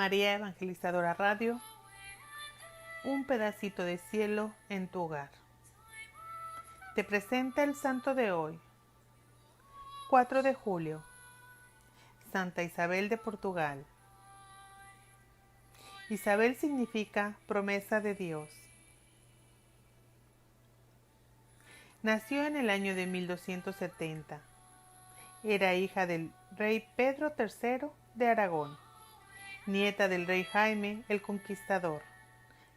María Evangelizadora Radio, un pedacito de cielo en tu hogar. Te presenta el santo de hoy, 4 de julio, Santa Isabel de Portugal. Isabel significa promesa de Dios. Nació en el año de 1270. Era hija del rey Pedro III de Aragón, nieta del rey Jaime el Conquistador,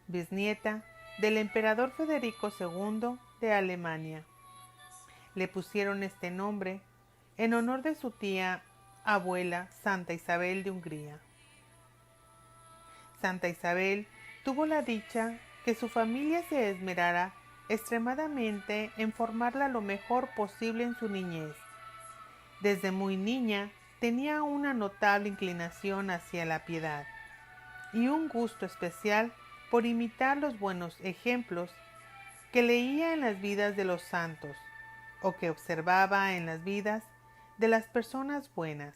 bisnieta del emperador Federico II de Alemania. Le pusieron este nombre en honor de su tía abuela Santa Isabel de Hungría. Santa Isabel tuvo la dicha que su familia se esmerara extremadamente en formarla lo mejor posible en su niñez. Desde muy niña tenía una notable inclinación hacia la piedad y un gusto especial por imitar los buenos ejemplos que leía en las vidas de los santos o que observaba en las vidas de las personas buenas.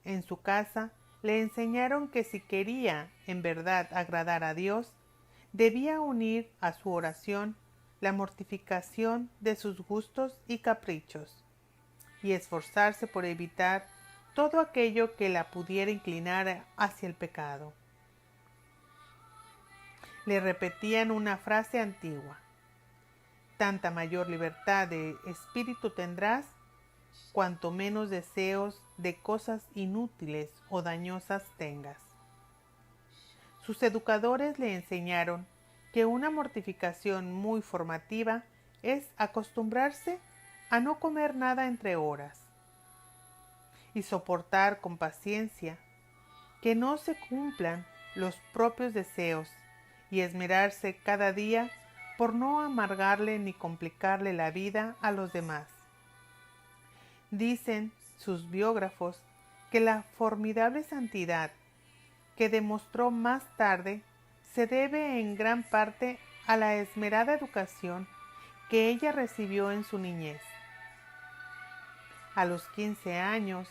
En su casa le enseñaron que si quería en verdad agradar a Dios, debía unir a su oración la mortificación de sus gustos y caprichos y esforzarse por evitar todo aquello que la pudiera inclinar hacia el pecado. Le repetían una frase antigua: tanta mayor libertad de espíritu tendrás, cuanto menos deseos de cosas inútiles o dañosas tengas. Sus educadores le enseñaron que una mortificación muy formativa es acostumbrarse a no comer nada entre horas y soportar con paciencia que no se cumplan los propios deseos y esmerarse cada día por no amargarle ni complicarle la vida a los demás. Dicen sus biógrafos que la formidable santidad que demostró más tarde se debe en gran parte a la esmerada educación que ella recibió en su niñez. A los 15 años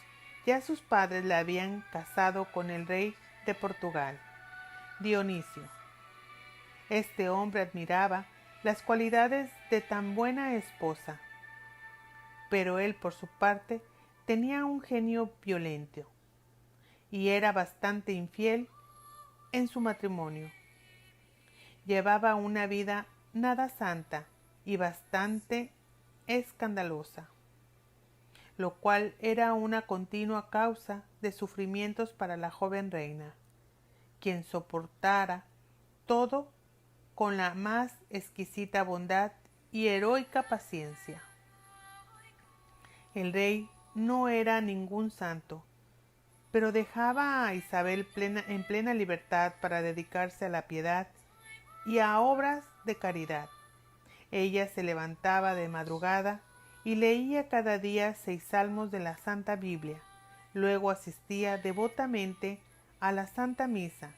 ya sus padres la habían casado con el rey de Portugal, Dionisio. Este hombre admiraba las cualidades de tan buena esposa, pero él por su parte tenía un genio violento y era bastante infiel en su matrimonio. Llevaba una vida nada santa y bastante escandalosa, lo cual era una continua causa de sufrimientos para la joven reina, quien soportara todo con la más exquisita bondad y heroica paciencia. El rey no era ningún santo, pero dejaba a Isabel en plena libertad para dedicarse a la piedad y a obras de caridad. Ella se levantaba de madrugada y leía cada día 6 salmos de la Santa Biblia. Luego asistía devotamente a la Santa Misa.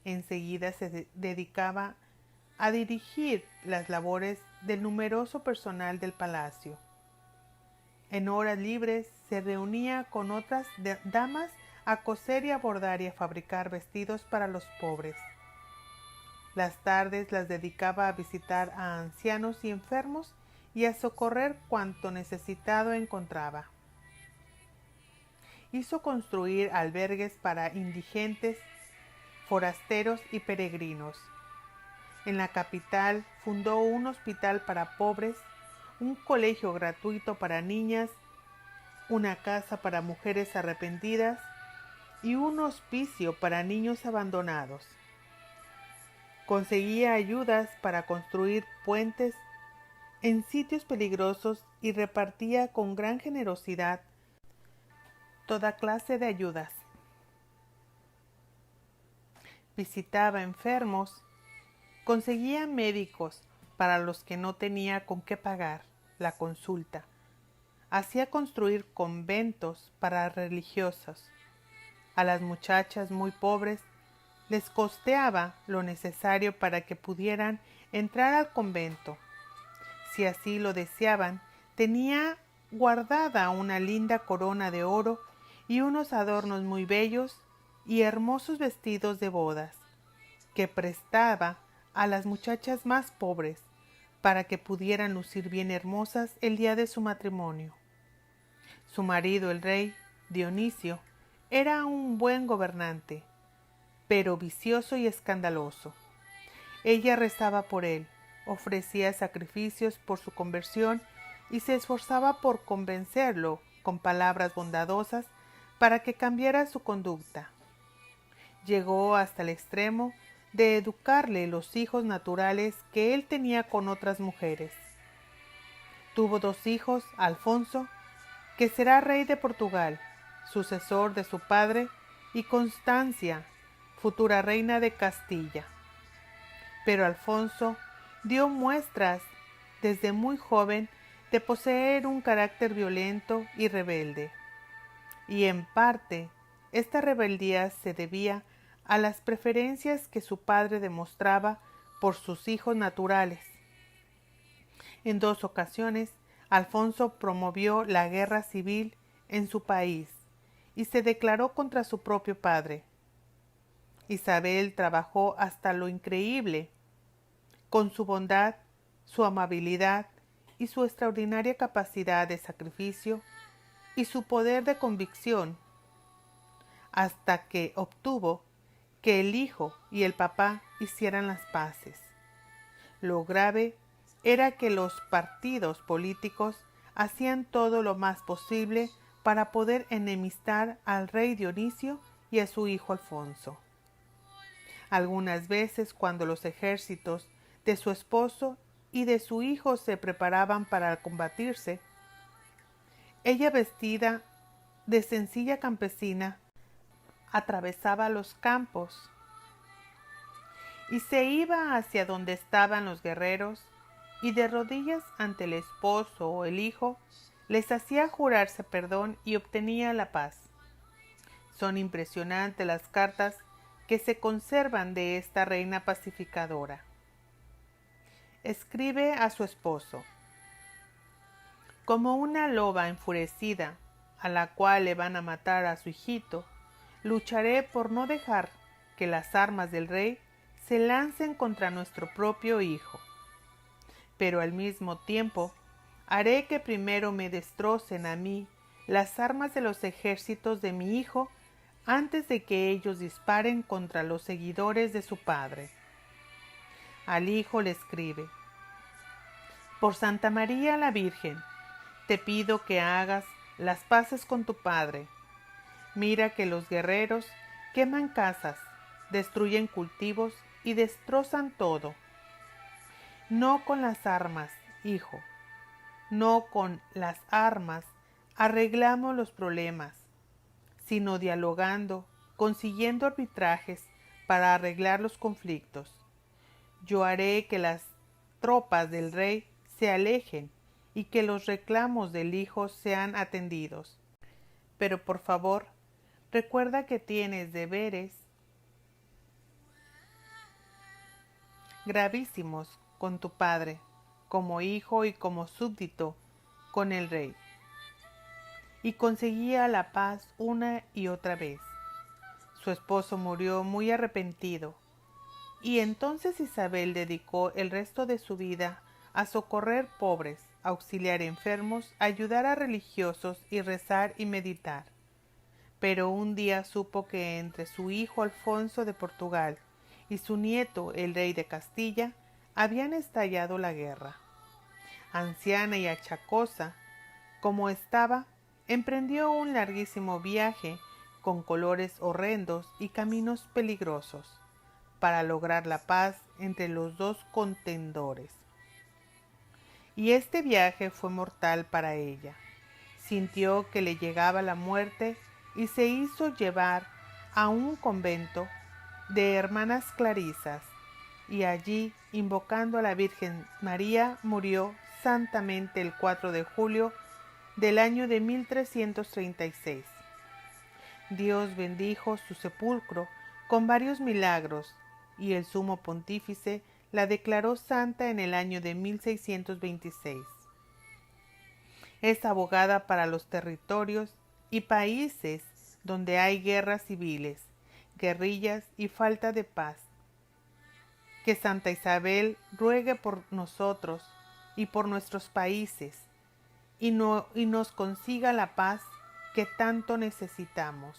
Enseguida se dedicaba a dirigir las labores del numeroso personal del palacio. En horas libres se reunía con otras damas a coser y a bordar y a fabricar vestidos para los pobres. Las tardes las dedicaba a visitar a ancianos y enfermos y a socorrer cuanto necesitado encontraba. Hizo construir albergues para indigentes, forasteros y peregrinos. En la capital fundó un hospital para pobres, un colegio gratuito para niñas, una casa para mujeres arrepentidas y un hospicio para niños abandonados. Conseguía ayudas para construir puentes en sitios peligrosos y repartía con gran generosidad toda clase de ayudas. Visitaba enfermos, conseguía médicos para los que no tenía con qué pagar la consulta, hacía construir conventos para religiosos. A las muchachas muy pobres les costeaba lo necesario para que pudieran entrar al convento. Si así lo deseaban, tenía guardada una linda corona de oro y unos adornos muy bellos y hermosos vestidos de bodas, que prestaba a las muchachas más pobres para que pudieran lucir bien hermosas el día de su matrimonio. Su marido, el rey Dionisio, era un buen gobernante, pero vicioso y escandaloso. Ella rezaba por él, ofrecía sacrificios por su conversión y se esforzaba por convencerlo con palabras bondadosas para que cambiara su conducta. Llegó hasta el extremo de educarle los hijos naturales que él tenía con otras mujeres. Tuvo 2 hijos, Alfonso, que será rey de Portugal, sucesor de su padre, y Constancia, futura reina de Castilla. Pero Alfonso dio muestras desde muy joven de poseer un carácter violento y rebelde, y en parte esta rebeldía se debía a las preferencias que su padre demostraba por sus hijos naturales. En 2 ocasiones, Alfonso promovió la guerra civil en su país y se declaró contra su propio padre. Isabel trabajó hasta lo increíble. Con su bondad, su amabilidad y su extraordinaria capacidad de sacrificio y su poder de convicción, hasta que obtuvo que el hijo y el papá hicieran las paces. Lo grave era que los partidos políticos hacían todo lo más posible para poder enemistar al rey Dionisio y a su hijo Alfonso. Algunas veces, cuando los ejércitos de su esposo y de su hijo se preparaban para combatirse, ella, vestida de sencilla campesina, atravesaba los campos y se iba hacia donde estaban los guerreros y de rodillas ante el esposo o el hijo les hacía jurarse perdón y obtenía la paz. Son impresionantes las cartas que se conservan de esta reina pacificadora. Escribe a su esposo: como una loba enfurecida a la cual le van a matar a su hijito, lucharé por no dejar que las armas del rey se lancen contra nuestro propio hijo. Pero al mismo tiempo haré que primero me destrocen a mí las armas de los ejércitos de mi hijo antes de que ellos disparen contra los seguidores de su padre. Al hijo le escribe: por Santa María la Virgen, te pido que hagas las paces con tu padre. Mira que los guerreros queman casas, destruyen cultivos y destrozan todo. No con las armas, hijo, no con las armas arreglamos los problemas, sino dialogando, consiguiendo arbitrajes para arreglar los conflictos. Yo haré que las tropas del rey se alejen y que los reclamos del hijo sean atendidos. Pero por favor, recuerda que tienes deberes gravísimos con tu padre, como hijo y como súbdito con el rey. Y conseguía la paz una y otra vez. Su esposo murió muy arrepentido, y entonces Isabel dedicó el resto de su vida a socorrer pobres, auxiliar enfermos, ayudar a religiosos y rezar y meditar. Pero un día supo que entre su hijo Alfonso de Portugal y su nieto el rey de Castilla habían estallado la guerra. Anciana y achacosa como estaba, emprendió un larguísimo viaje con colores horrendos y caminos peligrosos para lograr la paz entre los 2 contendores. Y este viaje fue mortal para ella. Sintió que le llegaba la muerte y se hizo llevar a un convento de hermanas clarisas, y allí, invocando a la Virgen María, murió santamente el 4 de julio del año de 1336. Dios bendijo su sepulcro con varios milagros, y el sumo pontífice la declaró santa en el año de 1626. Es abogada para los territorios y países donde hay guerras civiles, guerrillas y falta de paz. Que Santa Isabel ruegue por nosotros y por nuestros países y nos consiga la paz que tanto necesitamos.